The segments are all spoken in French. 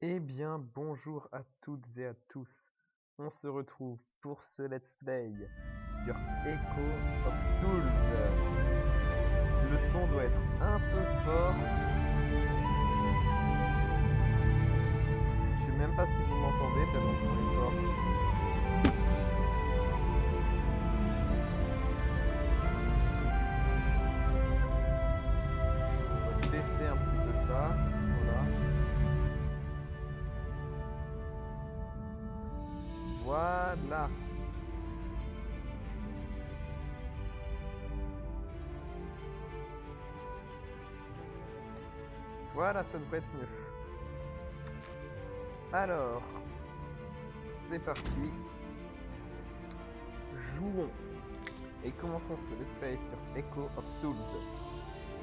Eh bien, bonjour à toutes et à tous. On se retrouve pour ce let's play sur Echo of Souls. Le son doit être un peu fort. Je sais même pas si vous m'entendez tellement le son est fort. On va baisser un petit peu ça. Voilà. Voilà. Voilà, ça devrait être mieux. Alors, c'est parti. Jouons. Et commençons ce let's play sur Echo of Souls.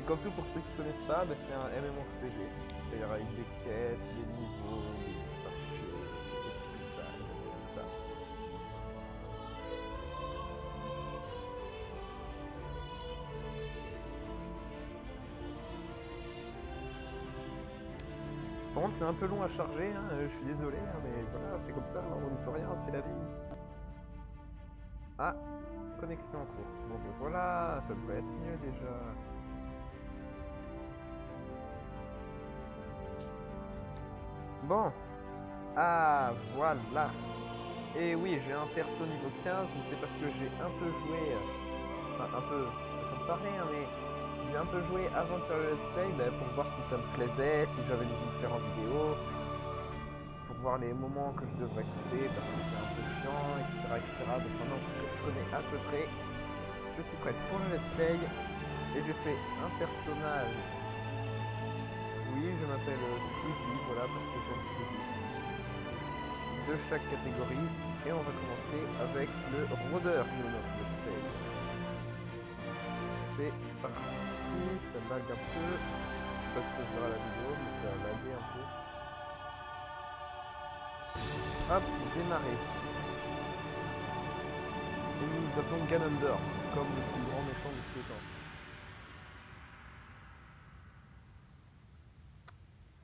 Echo of Souls, pour ceux qui ne connaissent pas, c'est un MMORPG. C'est-à-dire avec des quêtes, des niveaux, des parties, tout ça, tout ça. Par contre, c'est un peu long à charger, hein, je suis désolé, hein, mais voilà, c'est comme ça, on ne peut rien, c'est la vie. Ah, connexion en cours. Bon, ben voilà, ça devrait être mieux déjà. Bon, ah, voilà. Et oui, j'ai un perso niveau 15, mais c'est parce que j'ai un peu joué, enfin un peu, façon de parler, hein, mais j'ai un peu joué avant de faire le let's play pour voir si ça me plaisait, si j'avais des différentes vidéos, pour voir les moments que je devrais couper parce que c'est un peu chiant, etc. etc. Donc maintenant que je connais à peu près, je suis prêt pour le let's play et j'ai fait un personnage. Oui, je m'appelle Squeezie, voilà, parce que j'aime Squeezie. De chaque catégorie, et on va commencer avec le rôdeur de notre let's play. C'est parti, ça lag un peu. Je sais pas si ça se verra la vidéo, mais ça a lagué un peu. Hop, démarrer. Et nous nous appelons Ganondorf, comme le plus grand méchant de tous les temps.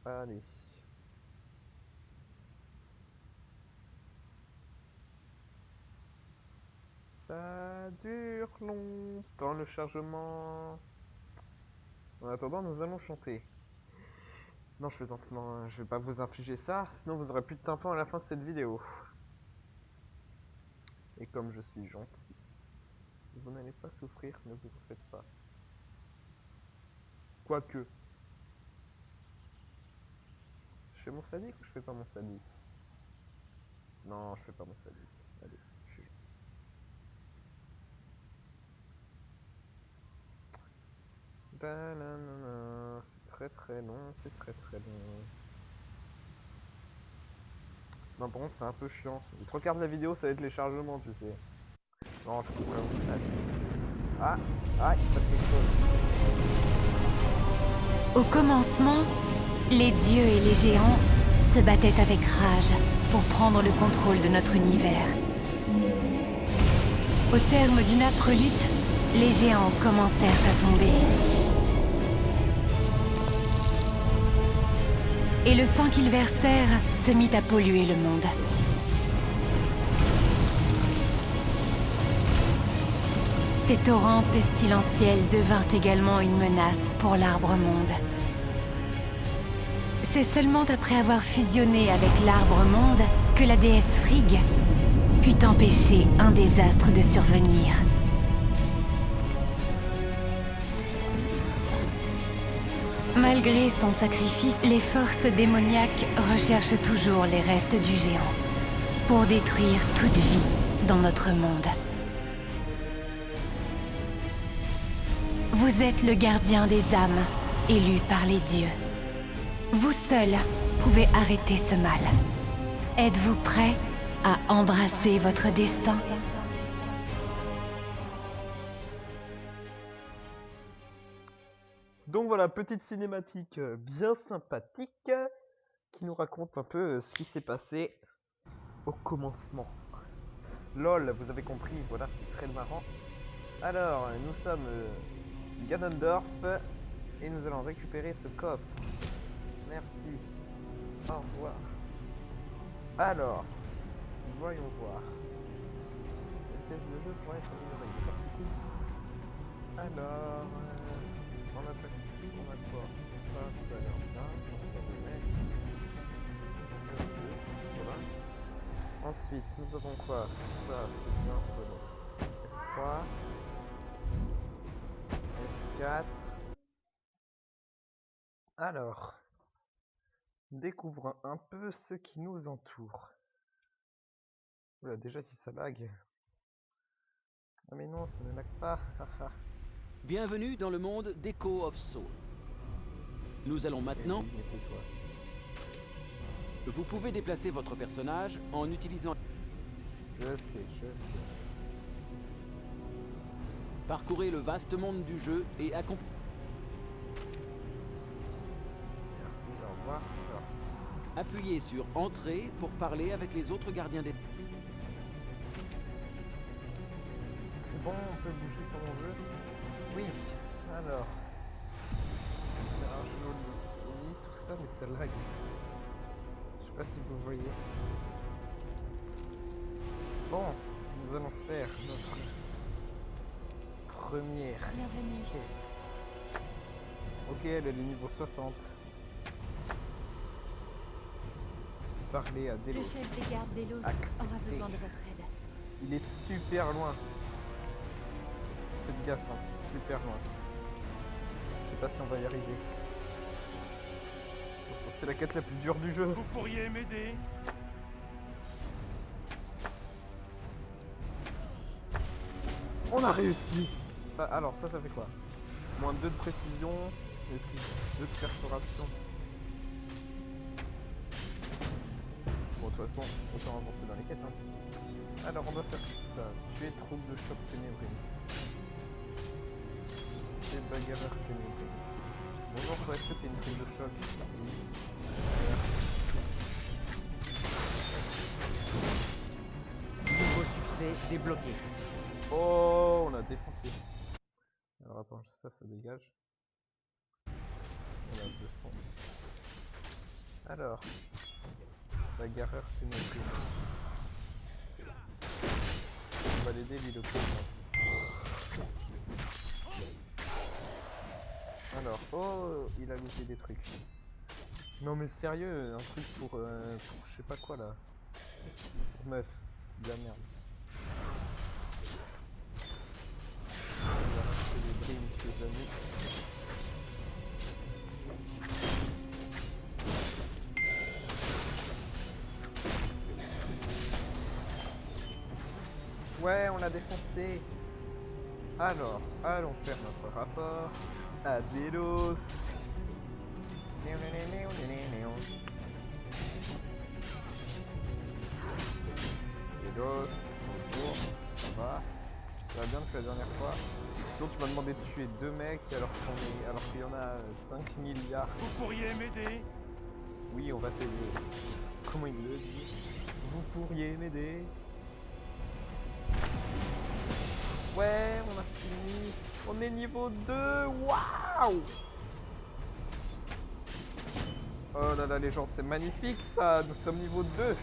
Allez. Ça dure longtemps le chargement. En attendant, nous allons chanter. Non, je plaisante, non, je vais pas vous infliger ça, sinon vous aurez plus de tympan à la fin de cette vidéo. Et comme je suis gentil, vous n'allez pas souffrir, ne vous en faites pas. Quoique. Je fais mon sadique ou je fais pas mon sadique? Non, je fais pas mon sadique. Allez, je suis gentil. C'est très très long, c'est très très long. Non, par contre, c'est un peu chiant. Les 3 quarts de la vidéo, ça va être les chargements, tu sais. Non, je couperai au montage. Ah, ah, il se passe quelque chose. Au commencement, les dieux et les géants se battaient avec rage pour prendre le contrôle de notre univers. Au terme d'une âpre lutte, les géants commencèrent à tomber. Et le sang qu'ils versèrent se mit à polluer le monde. Ces torrents pestilentiels devinrent également une menace pour l'Arbre-Monde. C'est seulement après avoir fusionné avec l'Arbre-Monde que la déesse Frigg put empêcher un désastre de survenir. Malgré son sacrifice, les forces démoniaques recherchent toujours les restes du géant pour détruire toute vie dans notre monde. Vous êtes le gardien des âmes, élu par les dieux. Vous seul pouvez arrêter ce mal. Êtes-vous prêt à embrasser votre destin ? Donc voilà, petite cinématique bien sympathique qui nous raconte un peu ce qui s'est passé au commencement. LOL, vous avez compris, voilà, c'est très marrant. Alors, nous sommes Ganondorf et nous allons récupérer ce coffre. Merci. Au revoir. Alors, voyons voir. Le test de jeu pourrait être amélioré. Alors, en attaque, on a quoi? Ça a l'air bien. On va le mettre. Voilà. Ensuite, nous avons quoi? Ça, c'est bien, on peut mettre F3, F4. Alors, découvrons un peu ce qui nous entoure. Oula, déjà si ça lag. Ah mais non, ça ne lag pas. Bienvenue dans le monde d'Echo of Soul. Nous allons maintenant... Et oui, mais tais-toi. Vous pouvez déplacer votre personnage en utilisant... Je sais. Parcourez le vaste monde du jeu et accompagner... Merci, au revoir. Alors, Appuyez sur Entrée pour parler avec les autres gardiens des... c'est bon, on peut bouger comme on veut. Oui, alors. C'est un joli, tout ça, mais ça lag. Je sais pas si vous voyez. Bon, nous allons faire notre première. Bienvenue. Ok, elle est niveau 60. Parler à Le Delos. chef des gardes d'Elos Accepté. aura besoin de votre aide. Il est super loin. Faites gaffe, hein, c'est super loin. Je sais pas si on va y arriver. Attention, c'est la quête la plus dure du jeu. Vous pourriez m'aider? On a réussi. Alors ça fait quoi? Moins 2 de précision et plus 2 de perforation. Bon, de toute façon, autant avancer dans les quêtes. Hein. Alors on doit faire ça. Tuer trouble de choc ténébré. Tuer bagarreur ténébré. Bonjour, toi, est-ce que t'es une trouble de choc? Oui. Nouveau succès débloqué. Oh, on a défoncé. Alors attends, ça dégage. On a 200. Alors, bagarreur ténébré. On va l'aider, lui, le pauvre. Alors, oh, il a looté des trucs. Non mais sérieux, un truc pour je sais pas quoi là. Pour meuf, c'est de la merde. On va racheter des brimes chez les amis. Ouais, on l'a défoncé. Alors, allons faire notre rapport à Delos. Delos, bonjour, ça va? Ça va bien depuis la dernière fois. Sinon tu m'as demandé de tuer 2 mecs alors qu'il y en a 5 milliards. Vous pourriez m'aider? Oui, on va t'aider. Comment il le dit? Vous pourriez m'aider? Ouais, on a fini. On est niveau 2. Waouh! Oh là là, les gens, c'est magnifique ça. Nous sommes niveau 2.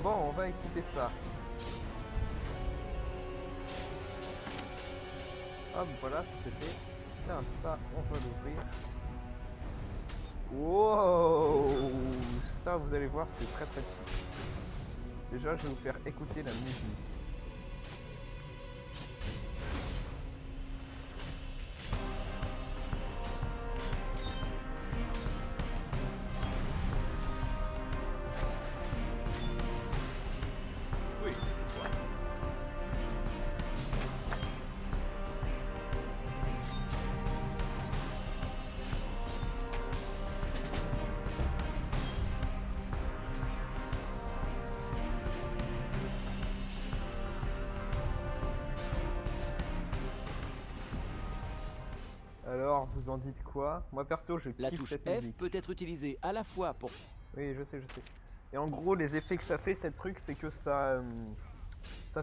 Bon, on va équiper ça. Hop, voilà, c'est fait. Tiens, ça, on va l'ouvrir. Wow! Ça, vous allez voir, c'est très très chic. Déjà, je vais vous faire écouter la musique. Oui, c'est pour toi. Alors, vous en dites quoi? Moi perso, je La kiffe touche cette F musique. peut être utilisée à la fois pour... Oui, je sais. Et en gros, les effets que ça fait, cette truc, c'est que ça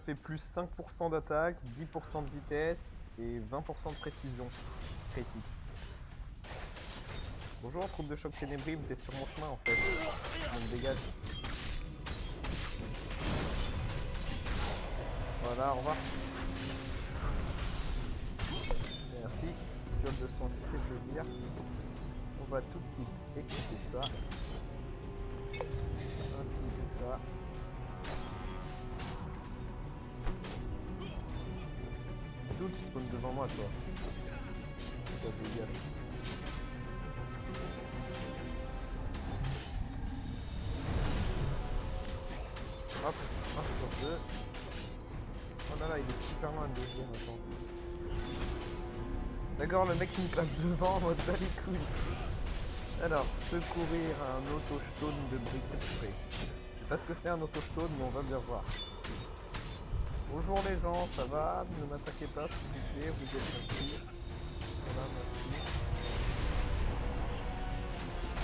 fait plus 5% d'attaque, 10% de vitesse et 20% de précision critique. Bonjour, troupe de choc ténébrime, t'es sur mon chemin en fait. Donc dégage. Voilà, au revoir. Merci. Piole de son fait plaisir. On va tout de suite équiper ça. Ainsi que ça. D'où tu spawns devant moi toi? Ça dégage. Hop, 1 sur 2. Oh là là, il est super loin le deuxième, attends. D'accord, le mec qui me classe devant en mode bas les couilles. Alors, secourir un auto-stone de briques frais. Je sais pas ce que c'est un auto-stone, mais on va bien voir. Bonjour les gens, ça va? Ne m'attaquez pas s'il vous plaît, vous êtes gentils. Voilà, merci.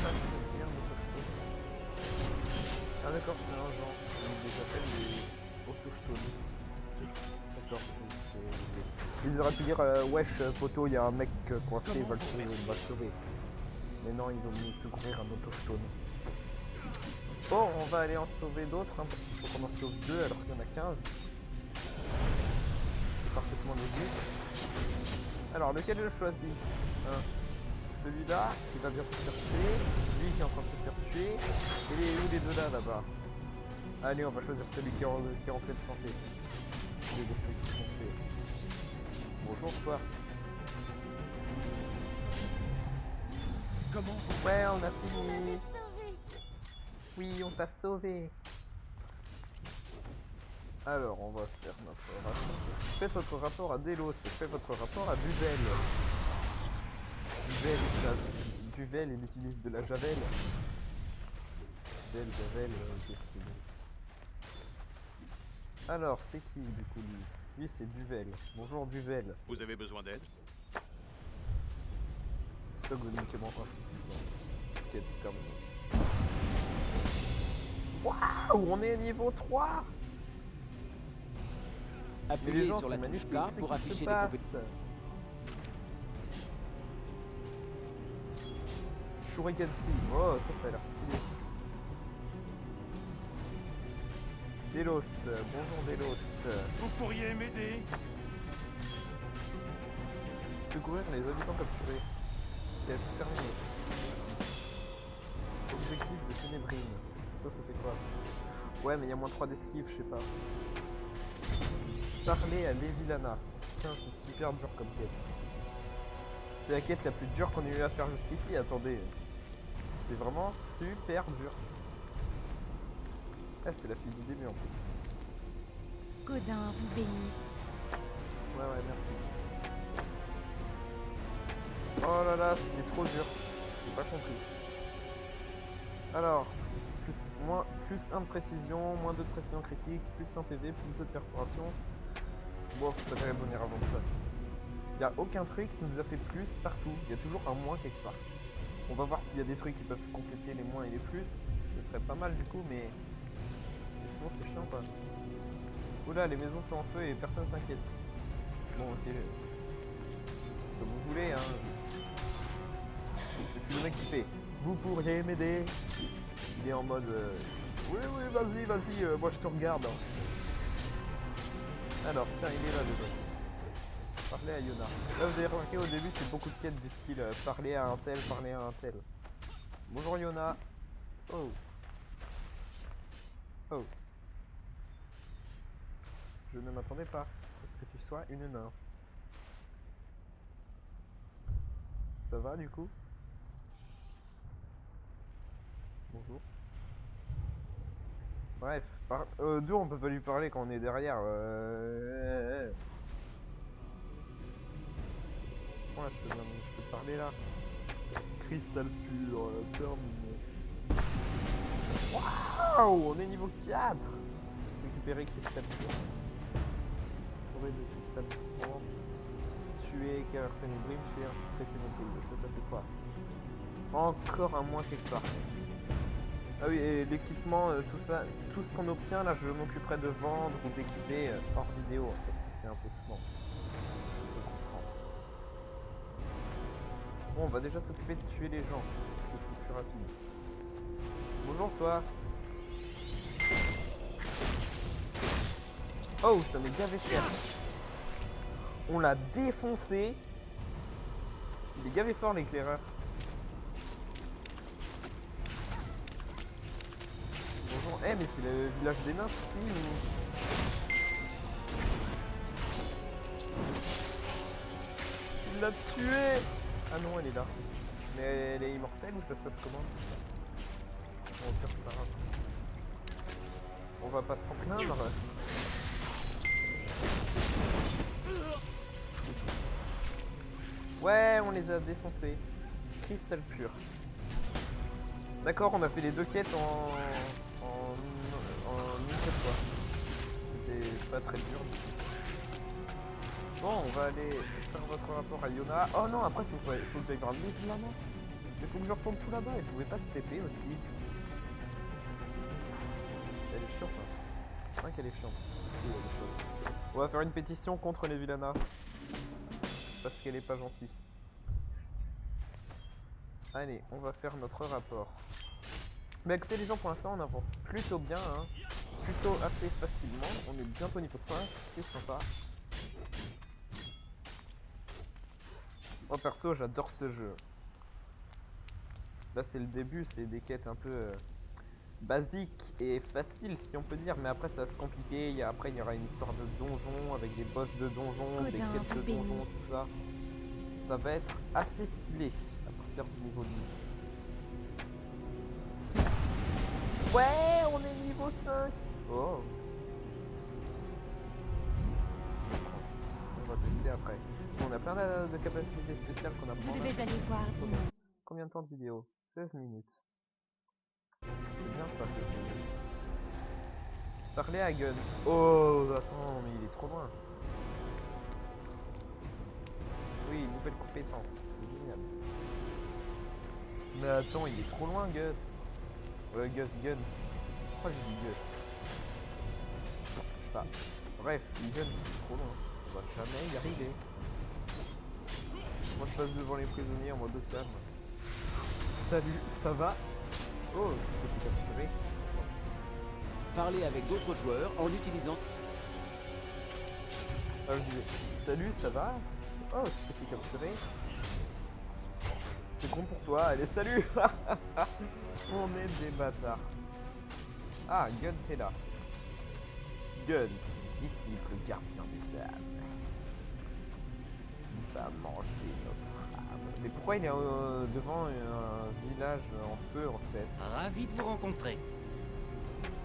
Ah, c'est un auto-stone. Ah d'accord, c'est un genre. Ils les appellent les auto-stones. D'accord, ils auraient pu dire wesh poteau, il y a un mec coincé, va le sauver. Mais non, ils ont mis secourir un autochtone. Bon, on va aller en sauver d'autres, hein, parce qu'il faut qu'on en sauve 2 alors qu'il y en a 15. C'est parfaitement logique. Alors, lequel je choisis hein? Celui-là, qui va bien se faire tuer, lui qui est en train de se faire tuer, et les deux là-bas. Allez, on va choisir celui qui est en pleine santé. Les deux ceux qui sont faits. Bonjour toi. Comment vous... Ouais, on a fini. Oui, on t'a sauvé. Alors, on va faire notre rapport. Faites votre rapport à Delos, faites votre rapport à Duvel. Duvel, il utilise de la javel. Javel, qu'est-ce que c'est. Alors, c'est qui du coup lui? Lui, c'est Duvel. Bonjour Duvel. Vous avez besoin d'aide? Stock de médicaments insuffisant. Quête terminée. Waouh, on est niveau 3. Mais les Appuyez gens, sur la c'est touche magnifique, K c'est pour qui se afficher les passe. compétences. Shuriken Sea. Oh, ça a l'air stylé. Delos, bonjour Delos. Vous pourriez m'aider? Secourir les habitants capturés. Quête terminée. Objectif de Ténébrine. Ça fait quoi? Ouais, mais il y a moins 3 d'esquive, je sais pas. Parler à Levilana. Putain, c'est super dur comme quête. C'est la quête la plus dure qu'on ait eu à faire jusqu'ici, attendez. C'est vraiment super dur. Ah, c'est la fille du début en plus. Godin vous bénisse. Ouais, merci. Oh là là, c'était trop dur. J'ai pas compris. Alors, plus 1 de précision, moins 2 de précision critique, plus 1 PV, plus 2 de perforation. Bon, faut pas revenir avant ça. Il n'y a aucun truc qui nous a fait plus partout. Il y a toujours un moins quelque part. On va voir s'il y a des trucs qui peuvent compléter les moins et les plus. Ce serait pas mal du coup, mais sinon c'est chiant quoi. Oula, les maisons sont en feu et personne s'inquiète. Bon, ok. Comme vous voulez, hein. C'est le mec qui fait vous pourriez m'aider. Il est en mode oui, vas-y, moi je te regarde. Hein. Alors, tiens, il est là déjà. Parler à Yona. Là, vous avez remarqué au début, c'est beaucoup de quêtes du style parler à un tel, parler à un tel. Bonjour Yona. Oh. Oh. Je ne m'attendais pas à ce que tu sois une nain. Ça va du coup? Bonjour. Bref, d'où on peut pas lui parler quand on est derrière. Ouais, je peux te parler là. Cristal pur, terminé. Waouh, on est niveau 4. Récupérer cristal pur. Trouver de cristal souffrance. Tuer car ténébrime, tuer un ténébrime. Ça fait quoi? Encore un moins quelque part. Ah oui, et l'équipement, tout ça, tout ce qu'on obtient là, je m'occuperai de vendre ou d'équiper hors vidéo, parce que c'est un peu souvent. Je comprends. Bon, on va déjà s'occuper de tuer les gens, parce que c'est plus rapide. Bonjour toi. Oh, ça m'est gavé cher. On l'a défoncé. Il est gavé fort l'éclaireur. Bonjour. Eh mais c'est le village des nains ici ou... Il l'a tué. Ah non, elle est là. Mais elle est immortelle ou ça se passe comment? Bon, au pire, c'est pas grave. On va pas s'en plaindre. Ouais, on les a défoncés. Cristal pur. D'accord, on a fait les deux quêtes en une seule fois. C'était pas très dur. Bon, on va aller faire votre rapport à Yona. Oh non, après faut que j'aille voir le mec là-bas. Il faut que je retourne tout là-bas. Elle pouvait pas se TP aussi. Elle est chiante. Hein. C'est vrai qu'elle est chiante. Oui, elle est chiante. On va faire une pétition contre les Villana. Parce qu'elle est pas gentille. Allez, on va faire notre rapport. Mais écoutez les gens, pour l'instant on avance plutôt bien, hein. Plutôt assez facilement. On est bientôt niveau 5, c'est sympa. Moi perso j'adore ce jeu. Là c'est le début, c'est des quêtes un peu basiques et faciles si on peut dire. Mais après ça va se compliquer, après il y aura une histoire de donjon avec des boss de donjon, des quêtes de donjon, tout ça. Ça va être assez stylé à partir du niveau 10. Ouais, on est niveau 5. Oh. On va tester après. On a plein de capacités spéciales qu'on apprend. Vous devez aller voir Dimon. Combien de temps de vidéo? 16 minutes. C'est bien ça, 16 minutes. Parler à Gun. Oh, attends, mais il est trop loin. Oui, nouvelle compétence. C'est génial. Mais attends, il est trop loin, Gus. Gun. Pourquoi je dis Gus? Je sais pas. Bref, Gun, c'est trop loin. On va jamais y arriver. Moi je passe devant les prisonniers en mode calme. Salut, ça va? Oh, c'est capturé. Parlez avec d'autres joueurs en utilisant... Ah, je disais, salut, ça va? Oh, c'est fait capturer. C'est con pour toi, allez, salut. On est des bâtards. Ah, Gun, t'es là. Gun, disciple gardien des âmes. Il va manger notre âme. Mais pourquoi il est devant un village en feu en fait? Ravi de vous rencontrer.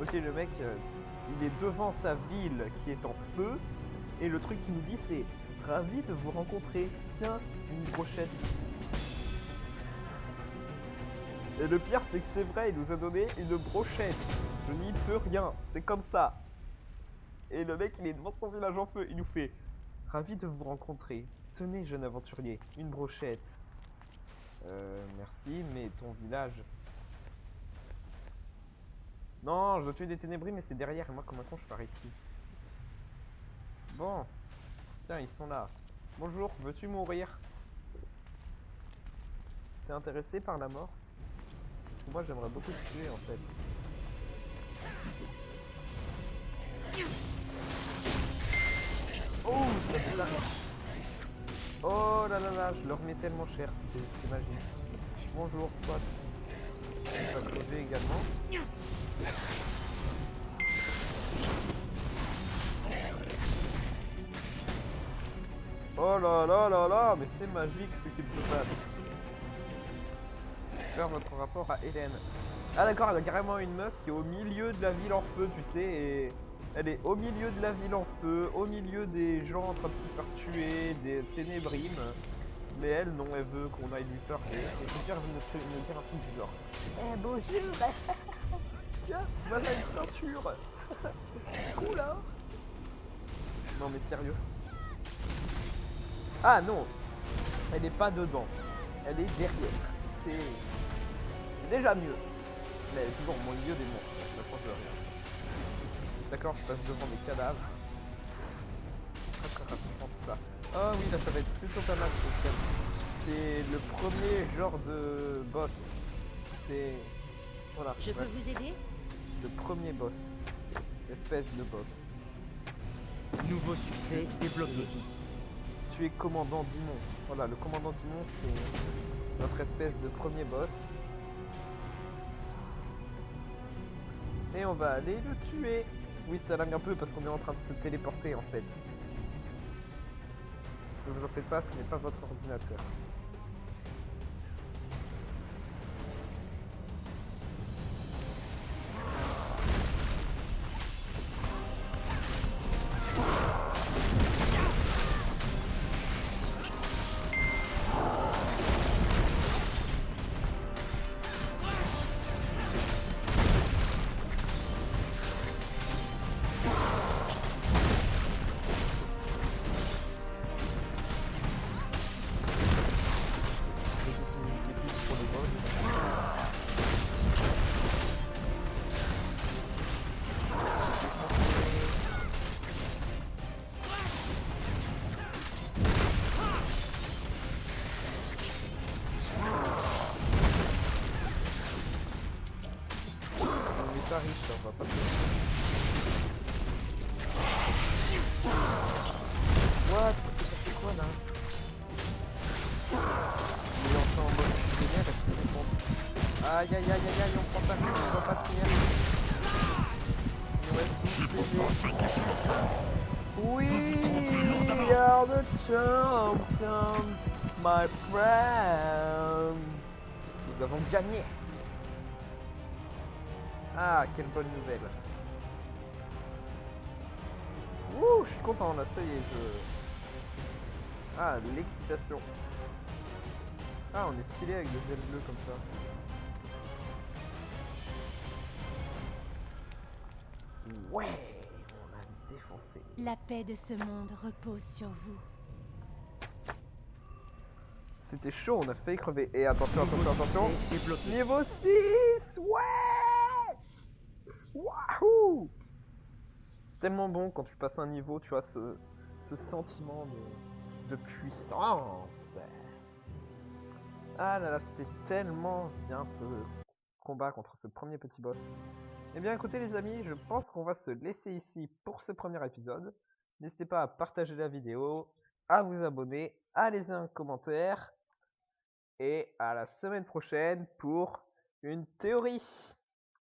Ok, le mec, il est devant sa ville qui est en feu. Et le truc qu'il nous dit c'est: ravi de vous rencontrer. Tiens, une brochette. Et le pire c'est que c'est vrai, il nous a donné une brochette. Je n'y peux rien, c'est comme ça. Et le mec il est devant son village en feu, il nous fait: ravi de vous rencontrer. Tenez jeune aventurier, une brochette. Merci, mais ton village... Non, je dois tuer des ténébris mais c'est derrière et moi comme un con je pars ici. Bon. Tiens, ils sont là. Bonjour, veux-tu mourir? T'es intéressé par la mort? Parce que moi j'aimerais beaucoup te tuer en fait. Oh, ça fait la... Oh là là là, je leur mets tellement cher, c'est magique. Bonjour, toi. Tu vas crever également. Oh là là là là, mais c'est magique ce qu'il se passe. Faire votre rapport à Hélène. Ah d'accord, elle a carrément une meuf qui est au milieu de la ville en feu, tu sais, et... Elle est au milieu de la ville en feu, au milieu des gens en train de se faire tuer, des ténébrimes. Mais elle, non, elle veut qu'on aille lui parler. Et je veux dire un truc du genre: eh bonjour. Tiens, voilà une ceinture. Cool hein. Non mais sérieux. Ah non, elle est pas dedans. Elle est derrière. C'est déjà mieux. Mais elle est toujours au milieu des monstres. Ça change rien. D'accord, je passe devant des cadavres. Très rapidement tout ça. Oh oui, là ça va être plutôt pas mal. C'est le premier genre de boss. C'est... Voilà. Je peux ouais, vous aider? le premier boss. Espèce de boss. Nouveau succès débloqué. Tu es commandant Dimon. Voilà, le commandant Dimon, c'est notre espèce de premier boss. Et on va aller le tuer. Oui, ça lag un peu parce qu'on est en train de se téléporter en fait. Ne vous en faites pas, ce n'est pas votre ordinateur. Pour les boss. On est pas riche, on va pas What? C'est quoi là? Il est enfin en mode fusionnaire, est-ce que je pense? Aïe aïe aïe aïe aïe, on prend pas plus, on va pas finir. Il nous reste 12 PV. We are the champions, my friends. Nous avons gagné. Ah, quelle bonne nouvelle. Ouh, je suis content là, ça y est, Ah, l'excitation. Ah, on est stylé avec des ailes bleues comme ça. Ouais, on a défoncé. La paix de ce monde repose sur vous. C'était chaud, on a failli crever. Et attention, attention, attention. Succès débloqué. Niveau 6. Ouais. Wahoo. C'est tellement bon quand tu passes un niveau, tu vois, ce sentiment de puissance. Ah là là, c'était tellement bien ce combat contre ce premier petit boss. Eh bien écoutez les amis, je pense qu'on va se laisser ici pour ce premier épisode. N'hésitez pas à partager la vidéo, à vous abonner, à laisser un commentaire. Et à la semaine prochaine pour une théorie.